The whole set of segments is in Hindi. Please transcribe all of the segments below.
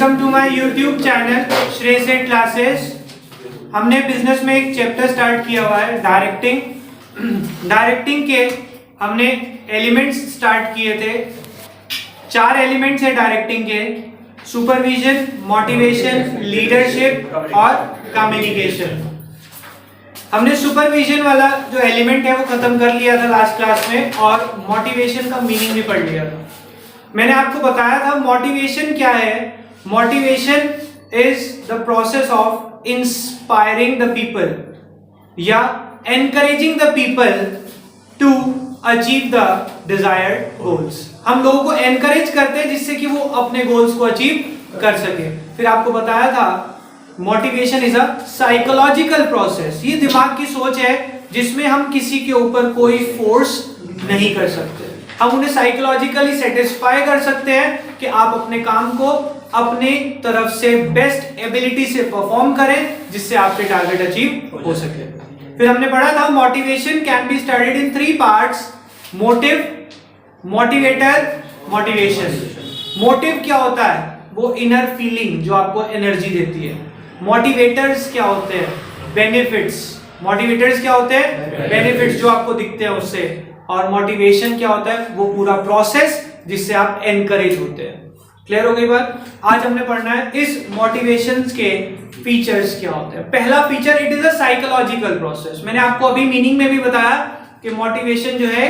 Welcome to my YouTube channel Shrey से क्लासेस। हमने बिजनेस में एक चैप्टर स्टार्ट किया हुआ है डायरेक्टिंग के हमने एलिमेंट्स स्टार्ट किए थे। 4 एलिमेंट्स है डायरेक्टिंग के: सुपरविजन, मोटिवेशन, लीडरशिप और कम्युनिकेशन। हमने सुपरविजन वाला जो एलिमेंट है वो खत्म कर लिया था लास्ट क्लास में और मोटिवेशन का मीनिंग भी पढ़ लिया था। मैंने आपको बताया था मोटिवेशन क्या है। Motivation is the process of inspiring the people या encouraging the people to achieve the desired goals. हम लोगों को एनकरेज करते हैं जिससे कि वो अपने गोल्स को अचीव कर सके। फिर आपको बताया था motivation is a psychological process. ये दिमाग की सोच है जिसमें हम किसी के ऊपर कोई फोर्स नहीं कर सकते। हम उन्हें साइकोलॉजिकली सेटिस्फाई कर सकते हैं कि आप अपने काम को अपने तरफ से बेस्ट एबिलिटी से परफॉर्म करें जिससे आपके टारगेट अचीव हो सके। फिर हमने पढ़ा था motivation can be studied in 3 parts: motive, motivator, motivation. Motive क्या होता है? वो इनर फीलिंग जो आपको एनर्जी देती है। मोटिवेटर्स क्या होते हैं? बेनिफिट्स। मोटिवेटर्स क्या होते हैं? बेनिफिट्स जो आपको दिखते हैं उससे। और मोटिवेशन क्या होता है? वो पूरा प्रोसेस जिससे आप एनकरेज होते हैं। क्लियर हो गई बात? आज हमने पढ़ना है इस मोटिवेशन के फीचर्स क्या होते हैं। पहला feature, it is a psychological process. मैंने आपको अभी मीनिंग में भी बताया कि मोटिवेशन जो है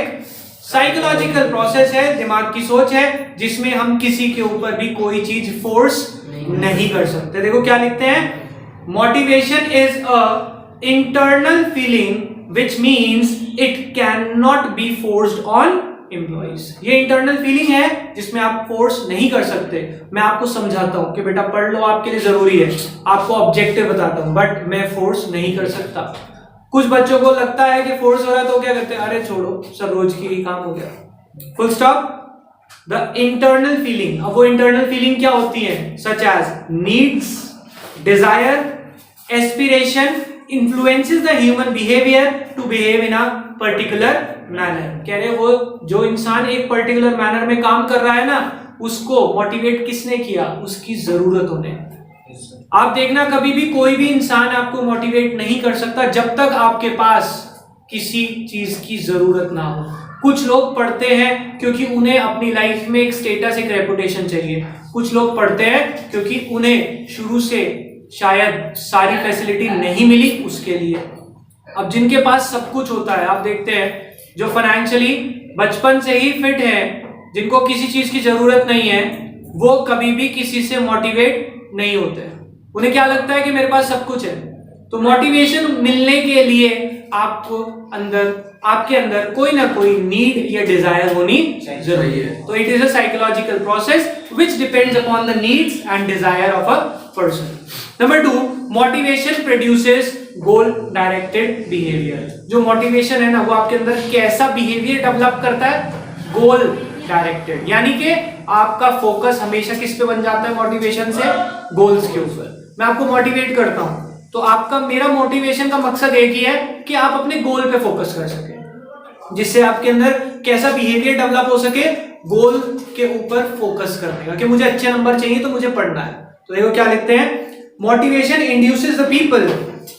साइकोलॉजिकल प्रोसेस है, दिमाग की सोच है जिसमें हम किसी के ऊपर भी कोई चीज फोर्स नहीं कर सकते। देखो क्या लिखते हैं, motivation is a internal feeling which means it cannot be forced on employees। ये इंटरनल फीलिंग है जिसमें आप फोर्स नहीं कर सकते। मैं आपको समझाता हूं कि बेटा पढ़ लो, आपके लिए जरूरी है, आपको ऑब्जेक्टिव बताता हूं, बट मैं फोर्स नहीं कर सकता। कुछ बच्चों को लगता है कि फोर्स हो रहा है तो क्या करते हैं, अरे छोड़ो सब रोज की ही काम हो गया, full stop. The internal feeling, अब वो इंटरनल फीलिंग क्या होती है? Such as needs, desire, aspiration influences the human behavior to behave in a particular manner। कह रहे वो जो इंसान एक पर्टिकुलर मैनर में काम कर रहा है ना, उसको मोटिवेट किसने किया? उसकी जरूरतों ने। आप देखना कभी भी कोई भी इंसान आपको मोटिवेट नहीं कर सकता जब तक आपके पास किसी चीज की जरूरत ना हो। कुछ लोग पढ़ते हैं क्योंकि उन्हें अपनी लाइफ में एक स्टेटस, एक रेपुटेशन चाहिए। कुछ लोग पढ़ते हैं क्योंकि उन्हें शुरू से शायद सारी फैसिलिटी नहीं मिली उसके लिए। अब जिनके पास सब कुछ होता है, आप देखते हैं जो फाइनेंशियली बचपन से ही फिट है, जिनको किसी चीज की जरूरत नहीं है, वो कभी भी किसी से मोटिवेट नहीं होते। उन्हें क्या लगता है कि मेरे पास सब कुछ है। तो मोटिवेशन मिलने के लिए आपके अंदर कोई ना कोई नीड या डिजायर होनी जरूरी है। तो it is a psychological process which depends upon the needs and desire of a person. Number 2, motivation produces goal directed behaviour. जो मोटिवेशन है ना, वो आपके अंदर कैसा बिहेवियर डेवलप करता है? गोल डायरेक्टेड, यानी कि आपका फोकस हमेशा किस पे बन जाता है मोटिवेशन से? गोल्स के ऊपर। मैं आपको मोटिवेट करता हूं तो आपका, मेरा मोटिवेशन का मकसद एक ही है कि आप अपने गोल पे फोकस कर सके, जिससे आपके अंदर कैसा बिहेवियर डेवलप हो सके? गोल के ऊपर फोकस करने का, कि मुझे अच्छे नंबर चाहिए तो मुझे पढ़ना है। तो देखो क्या लिखते हैं, motivation induces the people,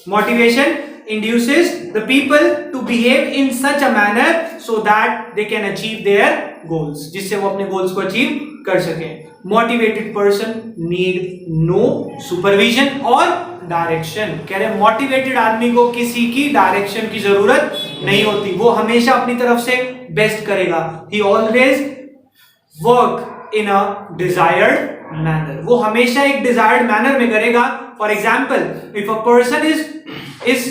motivation induces the people to behave in such a manner so that they can achieve their goals, जिससे वो अपने गोल्स को अचीव कर सके। Motivated person need no supervision और डायरेक्शन। कह रहे मोटिवेटेड आदमी को किसी की डायरेक्शन की जरूरत नहीं होती, वो हमेशा अपनी तरफ से बेस्ट करेगा। he always work in a desired manner, वो हमेशा एक डिजायर्ड मैनर में करेगा। For example, if a person is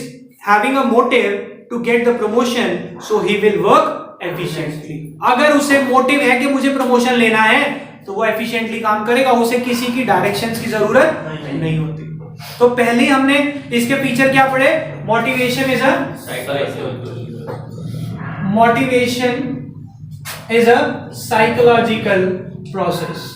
having a motive to get the promotion, so he will work efficiently। अगर उसे मोटिव है कि मुझे प्रमोशन लेना है तो वो एफिशिएंटली काम करेगा, उसे किसी की डायरेक्शंस की जरूरत नहीं होती। तो पहले ही हमने इसके फीचर क्या पढ़े? Motivation is a psychological process.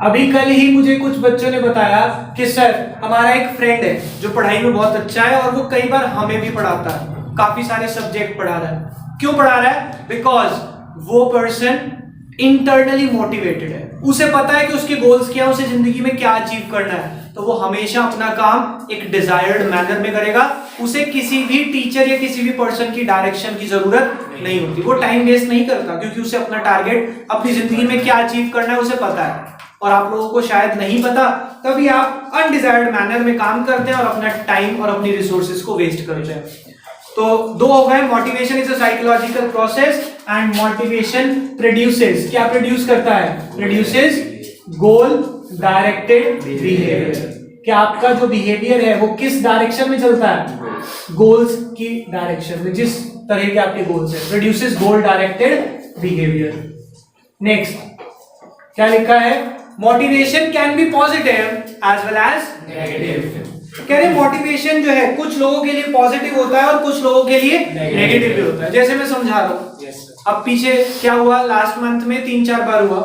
अभी कल ही मुझे कुछ बच्चों ने बताया कि सर हमारा एक फ्रेंड है जो पढ़ाई में बहुत अच्छा है और वो कई बार हमें भी पढ़ाता है, काफी सारे सब्जेक्ट पढ़ा रहा है। क्यों पढ़ा रहा है? बिकॉज वो पर्सन इंटरनली मोटिवेटेड है, उसे पता है कि उसके गोल्स क्या है, उसे जिंदगी में क्या अचीव करना है, तो वो हमेशा अपना काम एक डिजायर्ड मैनर में करेगा। उसे किसी भी टीचर या किसी भी पर्सन की डायरेक्शन की जरूरत नहीं होती। वो टाइम वेस्ट नहीं करता क्योंकि उसे अपना टारगेट, अपनी जिंदगी में क्या अचीव करना है उसे पता है। और आप लोगों को शायद नहीं पता, तभी आप अनडिजायर्ड मैनर में काम करते हैं और अपना टाइम और अपनी रिसोर्सेज को वेस्ट करते हैं। तो दो हो गए, motivation is a psychological process and motivation produces, क्या प्रोड्यूस करता है, प्रोड्यूसेस गोल डायरेक्टेड बिहेवियर। क्या आपका जो बिहेवियर है वो किस डायरेक्शन में चलता है, गोल्स की डायरेक्शन में, जिस तरह के आपके गोल्स है, produces goal directed behaviour. Next क्या लिखा है, motivation can be positive as well as negative. कह रहे मोटिवेशन जो है कुछ लोगों के लिए पॉजिटिव होता है और कुछ लोगों के लिए नेगेटिव भी होता है। जैसे मैं समझा रहा हूँ, अब पीछे क्या हुआ, लास्ट मंथ में 3-4 बार हुआ,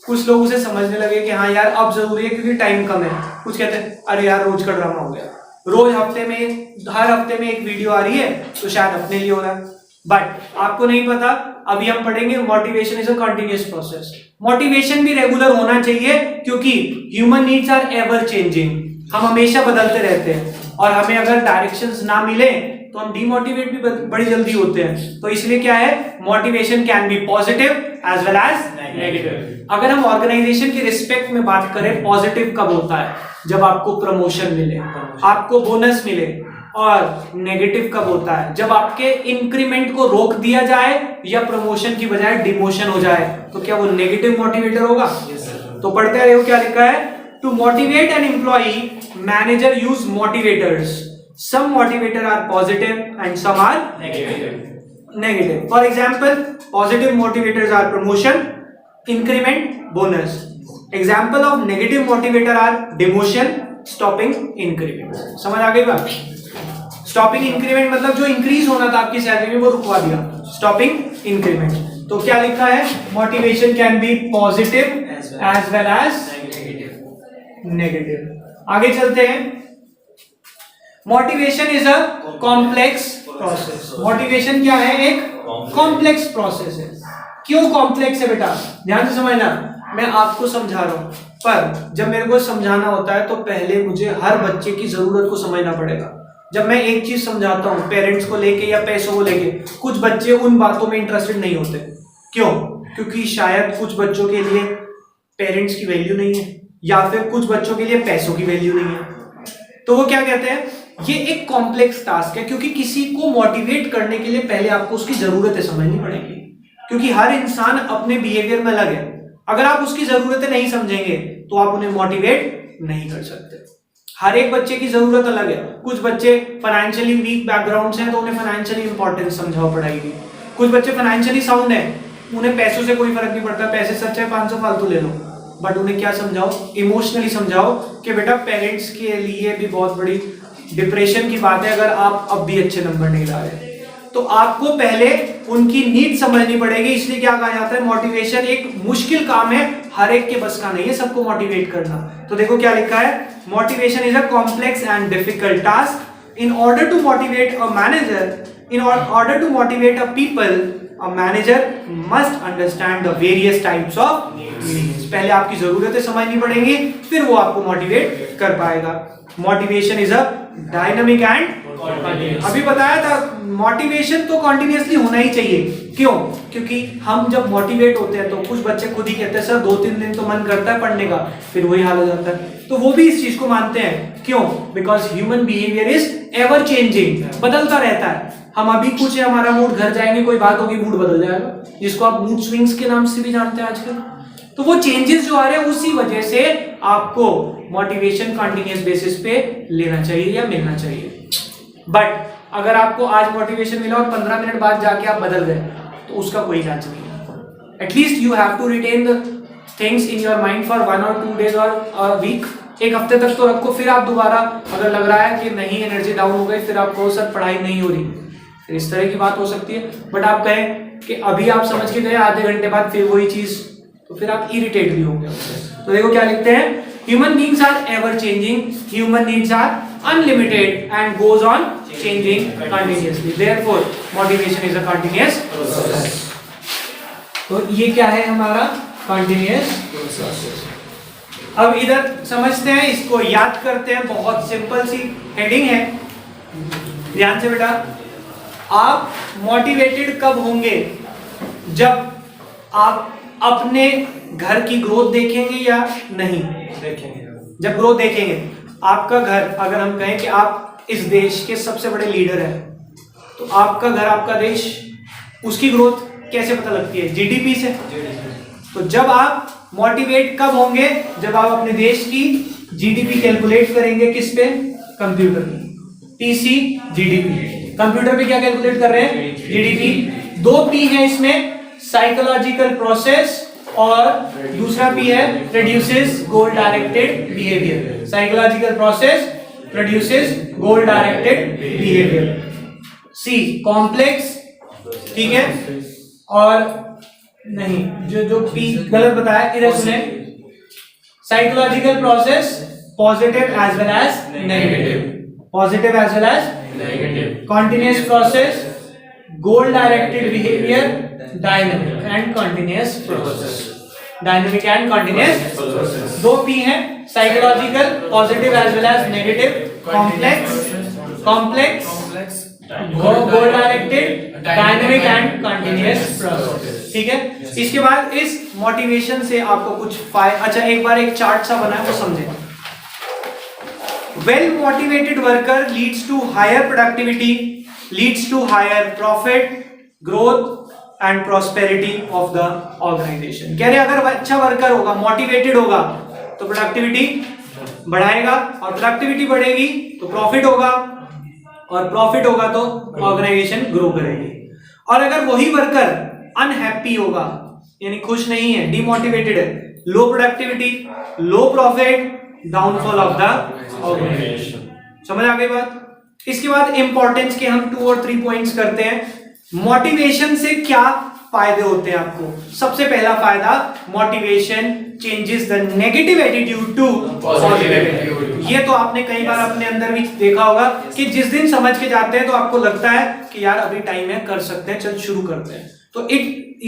कुछ लोग उसे समझने लगे कि हाँ यार अब जरूरी है क्योंकि टाइम कम है। कुछ कहते हैं अरे यार रोज का ड्रामा हो गया, रोज हर हफ्ते में एक वीडियो आ रही है तो शायद अपने लिए हो रहा है। बट आपको नहीं पता, अभी हम पढ़ेंगे motivation is a continuous process. Motivation भी रेगुलर होना चाहिए क्योंकि human needs are ever changing, हम हमेशा बदलते रहते हैं और हमें अगर डायरेक्शंस ना मिले तो हम डिमोटिवेट भी बड़ी जल्दी होते हैं। तो इसलिए क्या है, motivation can be positive as well as negative. अगर हम ऑर्गेनाइजेशन की रिस्पेक्ट में बात करें, पॉजिटिव कब होता है, जब आपको प्रमोशन मिले, आपको बोनस मिले, और नेगेटिव कब होता है, जब आपके इंक्रीमेंट को रोक दिया जाए या प्रमोशन की बजाय डिमोशन हो जाए। तो क्या वो नेगेटिव मोटिवेटर होगा? तो पढ़ते रहो क्या लिखा है, to motivate an employee manager use motivators, some motivator are positive and some are negative. For example, positive motivators are promotion, increment, bonus. Example of negative motivator are demotion, stopping increment. समझ आ गई बात? Stopping increment मतलब जो इंक्रीज होना था आपकी सैलरी में वो रुकवा दिया, stopping increment. तो क्या लिखा है, motivation can be positive as well as negative. आगे चलते हैं, motivation is a complex process. Motivation क्या है, एक कॉम्प्लेक्स प्रोसेस है। क्यों कॉम्प्लेक्स है बेटा, ध्यान से समझना, मैं आपको समझा रहा हूं, पर जब मेरे को समझाना होता है तो पहले मुझे हर बच्चे की जरूरत को समझना पड़ेगा। जब मैं एक चीज समझाता हूं पेरेंट्स को लेके या पैसों को लेके, कुछ बच्चे उन बातों में इंटरेस्टेड नहीं होते। क्यों? क्योंकि शायद कुछ बच्चों के लिए पेरेंट्स की वैल्यू नहीं है या फिर कुछ बच्चों के लिए पैसों की वैल्यू नहीं है। तो वो क्या कहते हैं, ये एक कॉम्प्लेक्स टास्क है क्योंकि किसी को मोटिवेट करने के लिए पहले आपको उसकी जरूरतें समझनी पड़ेगी, क्योंकि हर इंसान अपने बिहेवियर में अलग है। अगर आप उसकी जरूरतें नहीं समझेंगे तो आप उन्हें मोटिवेट नहीं कर सकते। हर एक बच्चे की जरूरत अलग है। कुछ बच्चे फाइनेंशियली वीक बैकग्राउंड से हैं तो उन्हें फाइनेंशियली इंपॉर्टेंस समझाओ पढ़ाई की। कुछ बच्चे फाइनेंशियली साउंड है, उन्हें पैसों से कोई फर्क नहीं पड़ता, पैसे सच्चे 500 फालतू ले लो, बट उन्हें क्या समझाओ, इमोशनली समझाओ कि बेटा पेरेंट्स के लिए भी बहुत बड़ी डिप्रेशन की बात है अगर आप अब भी अच्छे नंबर नहीं ला रहे। तो आपको पहले उनकी नीड समझनी पड़ेगी। इसलिए क्या कहा जाता है, मोटिवेशन एक मुश्किल काम है, हर एक के बस का नहीं है सबको मोटिवेट करना। तो देखो क्या लिखा है, motivation is a complex and difficult task. In order to motivate a manager, in order to motivate a people, a manager must understand the various types of needs. पहले आपकी जरूरतें समझनी पड़ेंगी, फिर वो आपको मोटिवेट कर पाएगा। Motivation is a dynamic and continuous. अभी बताया था मोटिवेशन तो कॉन्टिन्यूअसली होना ही चाहिए। क्यों? क्योंकि हम जब मोटिवेट होते हैं तो कुछ बच्चे खुद ही कहते हैं सर 2-3 दिन तो मन करता है पढ़ने का, फिर वही हाल हो जाता है। तो वो भी इस चीज को मानते हैं। क्यों? Because human behaviour is ever changing, बदलता रहता है। हम अभी कुछ है, हमारा मूड, घर जाएंगे कोई बात होगी मूड बदल जाएगा, जिसको आप मूड स्विंग्स के नाम से भी जानते हैं आजकल। तो वो चेंजेस जो आ रहे हैं उसी वजह से आपको मोटिवेशन कंटिन्यूअस बेसिस पे लेना चाहिए या मिलना चाहिए। बट अगर आपको आज मोटिवेशन मिला और 15 मिनट बाद जाके आप बदल गए तो उसका कोई इलाज नहीं है। At least you have to retain the things in your mind for 1 or 2 days और वीक, एक हफ्ते तक तो रखो। फिर आप दोबारा अगर लग रहा है कि नहीं एनर्जी डाउन हो गई, फिर आप कहो सर पढ़ाई नहीं हो रही, फिर इस तरह की बात हो सकती है। बट आप कहें कि अभी आप समझ के गए, आधे घंटे बाद फिर वही चीज, तो फिर आप इरिटेट भी होंगे उससे। तो देखो क्या लिखते हैं, human beings are ever changing, human needs are unlimited and goes on changing continuously, therefore motivation is a continuous process. तो ये क्या है हमारा कंटिन्यूअस प्रोसेस। अब इधर समझते हैं, इसको याद करते हैं, बहुत सिंपल सी हेडिंग है, ध्यान से बेटा। आप मोटिवेटेड कब होंगे? जब आप अपने घर की ग्रोथ देखेंगे या नहीं देखेंगे? जब ग्रोथ देखेंगे। आपका घर, अगर हम कहें कि आप इस देश के सबसे बड़े लीडर हैं, तो आपका घर, आपका देश, उसकी ग्रोथ कैसे पता लगती है? जीडीपी से। तो जब आप मोटिवेट कब होंगे? जब आप अपने देश की जीडीपी कैलकुलेट करेंगे। किस पे? कंप्यूटर पे। PC GDP. कंप्यूटर पे क्या कैलकुलेट कर रहे हैं? जीडीपी। 2 पी है इसमें, साइकोलॉजिकल प्रोसेस, और दूसरा पी है produces goal directed behaviour. Psychological process produces goal directed behaviour. C complex, ठीक है, और नहीं, जो पी गलत बताया, इधर सुने, psychological process positive as well as negative, positive as well as negative. Continuous process goal directed behaviour, dynamic and continuous process. Dynamic and continuous process. 2 P है, psychological positive as well as negative, complex goal directed, dynamic and continuous process. ठीक है, इसके बाद इस मोटिवेशन से आपको कुछ अच्छा, एक बार एक चार्ट सा बना है वो समझे। Well motivated worker leads to higher productivity, leads to higher profit, growth and prosperity of the organisation. कह रहे अगर अच्छा वर्कर होगा, मोटिवेटेड होगा, तो प्रोडक्टिविटी बढ़ाएगा, और प्रोडक्टिविटी बढ़ेगी तो प्रॉफिट होगा, और प्रॉफिट होगा तो ऑर्गेनाइजेशन ग्रो करेगी। और अगर वही वर्कर अनहैप्पी होगा, यानी खुश नहीं है, डिमोटिवेटेड है, low productivity, low profit, downfall of the organisation. समझ आ गई बात? इसके बाद इंपॉर्टेंस के हम 2 और 3 पॉइंट्स करते हैं। मोटिवेशन से क्या फायदे होते हैं आपको? सबसे पहला फायदा, motivation changes the negative attitude to positive attitude. ये तो आपने कई बार अपने अंदर भी देखा होगा कि जिस दिन समझ के जाते हैं तो आपको लगता है कि यार अभी टाइम है, कर सकते हैं, चल शुरू करते हैं। तो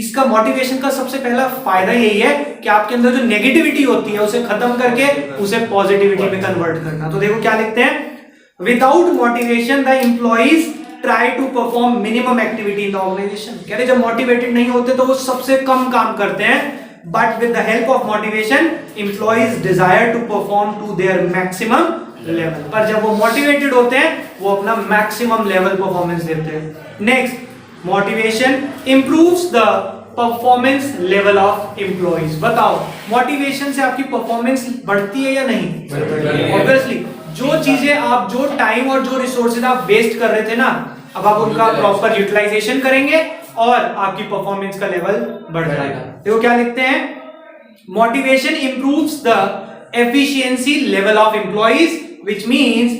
इसका मोटिवेशन का सबसे पहला फायदा यही है कि आपके अंदर जो नेगेटिविटी होती है उसे खत्म करके उसे पॉजिटिविटी में कन्वर्ट करना। तो देखो क्या लिखते हैं, without motivation the employees try to perform minimum activity in the organisation. कह रहे जब मोटिवेटेड नहीं होते तो वो सबसे कम काम करते हैं, but with the help of motivation employees desire to perform to their maximum level. पर जब वो मोटिवेटेड होते हैं वो अपना मैक्सिमम लेवल परफॉर्मेंस देते हैं। Next, motivation improves the performance level of employees. बताओ, मोटिवेशन से आपकी परफॉर्मेंस बढ़ती है या नहीं? ऑब्वियसली, जो चीजें आप, जो टाइम और जो रिसोर्सेज आप वेस्ट कर रहे थे ना, अब आप उनका प्रॉपर यूटिलाइजेशन करेंगे और आपकी परफॉर्मेंस का लेवल बढ़ जाएगा। देखो क्या लिखते हैं, motivation improves the efficiency level of employees, which means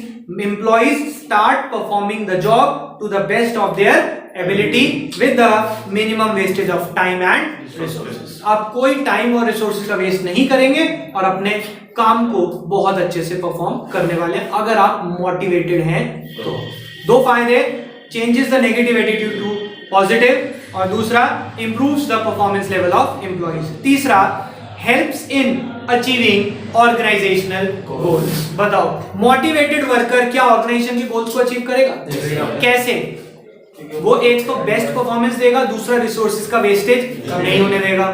employees start performing the job to the best of their ability with the minimum wastage of time and resources. आप कोई टाइम और रिसोर्सेज का वेस्ट नहीं करेंगे और अपने काम को बहुत अच्छे से परफॉर्म करने वाले हैं अगर आप मोटिवेटेड हैं तो। 2 फायदे, changes the negative attitude to positive, और दूसरा improves the performance level of employees. तीसरा, helps in achieving organisational goals. बताओ, मोटिवेटेड वर्कर क्या ऑर्गेनाइजेशन के गोल्स को अचीव करेगा? कैसे? वो एक तो बेस्ट परफॉर्मेंस देगा, दूसरा रिसोर्सेज का वेस्टेज नहीं होने देगा,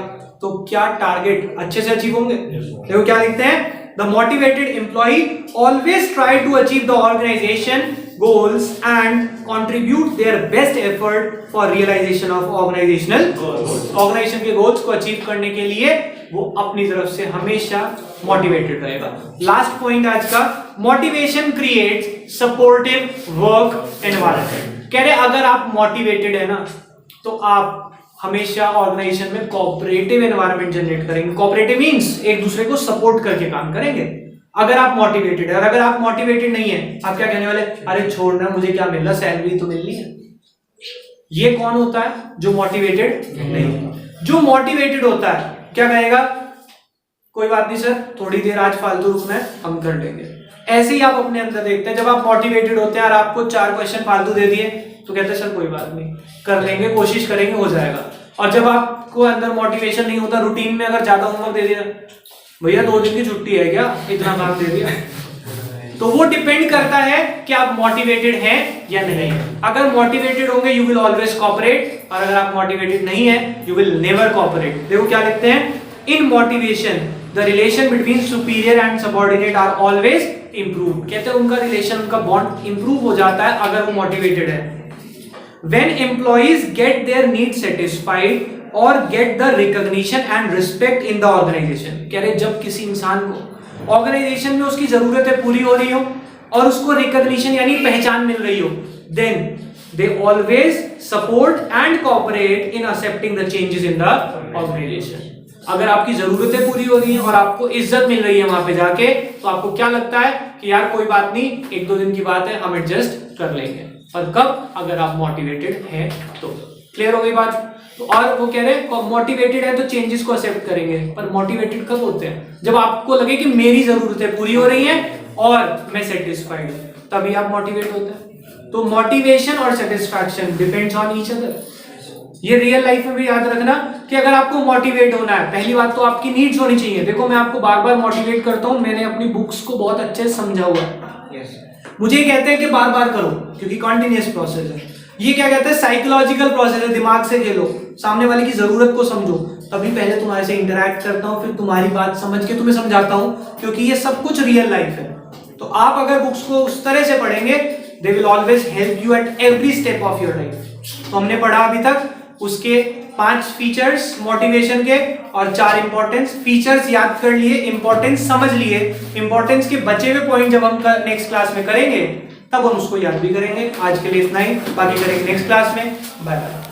तो क्या टारगेट अच्छे से अचीव होंगे? देखो क्या लिखते हैं, the motivated employee always try to achieve the organisation goals and contribute their best effort for realization of organizational goals। Organisation के गोल्स को अचीव करने के लिए वो अपनी तरफ से हमेशा मोटिवेटेड रहेगा। लास्ट पॉइंट आज का, motivation creates supportive work environment. कह रहे अगर आप मोटिवेटेड है ना तो आप हमेशा ऑर्गेनाइजेशन में कोऑपरेटिव एनवायरनमेंट जनरेट करेंगे। कोऑपरेटिव मींस एक दूसरे को सपोर्ट करके काम करेंगे। अगर आप मोटिवेटेड है, और अगर आप मोटिवेटेड नहीं है, आप क्या कहने वाले, अरे छोड़ना, मुझे क्या मिल रहा, सैलरी तो मिलनी है। ये कौन होता है? जो मोटिवेटेड नहीं। जो मोटिवेटेड होता है क्या कहेगा, कोई बात नहीं सर, थोड़ी देर आज फालतू रुकना है, हम कर लेंगे। ऐसे ही आप अपने अंदर देखते हैं, जब आप मोटिवेटेड होते हैं और आपको 4 क्वेश्चन फालतू दे दिए तो कहते हैं सर कोई बात नहीं, कर लेंगे, कोशिश करेंगे, हो जाएगा। और जब आप आपको अंदर मोटिवेशन नहीं होता, रूटीन में अगर ज्यादा होमवर्क दे दिया, भैया 2 दिन की छुट्टी है क्या, इतना काम दे दिया, तो वो डिपेंड करता है कि आप मोटिवेटेड हैं या नहीं। अगर मोटिवेटेड होंगे यू विल ऑलवेज कोऑपरेट, और अगर आप मोटिवेटेड नहीं है यू विल नेवर कोऑपरेट। देखो क्या लिखते हैं, in motivation the relation between superior and subordinate are always improved. कहते हैं उनका रिलेशन, उनका बॉन्ड इंप्रूव हो जाता है अगर वो मोटिवेटेड है। When employees get their need satisfied और get the recognition and respect in the organisation. कह रहे जब किसी इंसान को ऑर्गेनाइजेशन में उसकी जरूरतें पूरी हो रही हो और उसको रिकॉग्निशन यानी पहचान मिल रही हो, then they always support and cooperate in accepting the changes in the organisation. अगर आपकी जरूरतें पूरी हो रही हैं और आपको इज्जत मिल रही है वहां पे जाके, तो आपको क्या लगता है कि यार कोई बात नहीं, 1-2 दिन की बात है, हम एडजस्ट कर लेंगे। और कब, अगर आप मोटिवेटेड हैं तो। क्लियर हो गई बात। तो और वो कह रहे हैं मोटिवेटेड है तो चेंजेस को एक्सेप्ट करेंगे, पर मोटिवेटेड कब होते हैं, जब आपको लगे कि मेरी जरूरतें पूरी हो रही हैं और मैं सेटिस्फाइड हूं, तभी आप मोटिवेट होते हैं। तो मोटिवेशन और satisfaction depends on each other. ये रियल लाइफ में भी याद रखना कि अगर आपको मोटिवेट होना है, पहली बात तो आपकी नीड्स होनी चाहिए। देखो मैं आपको बार बार मोटिवेट करता हूं, मैंने अपनी बुक्स को बहुत अच्छे से समझा हुआ है। मुझे कहते हैं कि बार बार करो क्योंकि कॉन्टिन्यूअस प्रोसेस है। ये क्या कहते हैं, साइकोलॉजिकल प्रोसेस है, दिमाग से खेलो, सामने वाले की जरूरत को समझो, तभी पहले तुम्हारे से इंटरैक्ट करता हूँ, फिर तुम्हारी बात समझ के तुम्हें समझाता हूँ, क्योंकि ये सब कुछ रियल लाइफ है। तो आप अगर बुक्स को उस तरह से पढ़ेंगे, they will always help you at every step of your life. तो हमने पढ़ा अभी तक उसके 5 फीचर्स मोटिवेशन के और 4 इंपॉर्टेंस। फीचर्स याद कर लिए, इंपॉर्टेंस समझ लिए, इंपॉर्टेंस के बचे हुए पॉइंट जब हम नेक्स्ट क्लास में करेंगे तब हम उसको याद भी करेंगे। आज के लिए इतना ही, बाकी करेंगे नेक्स्ट क्लास में। Bye bye.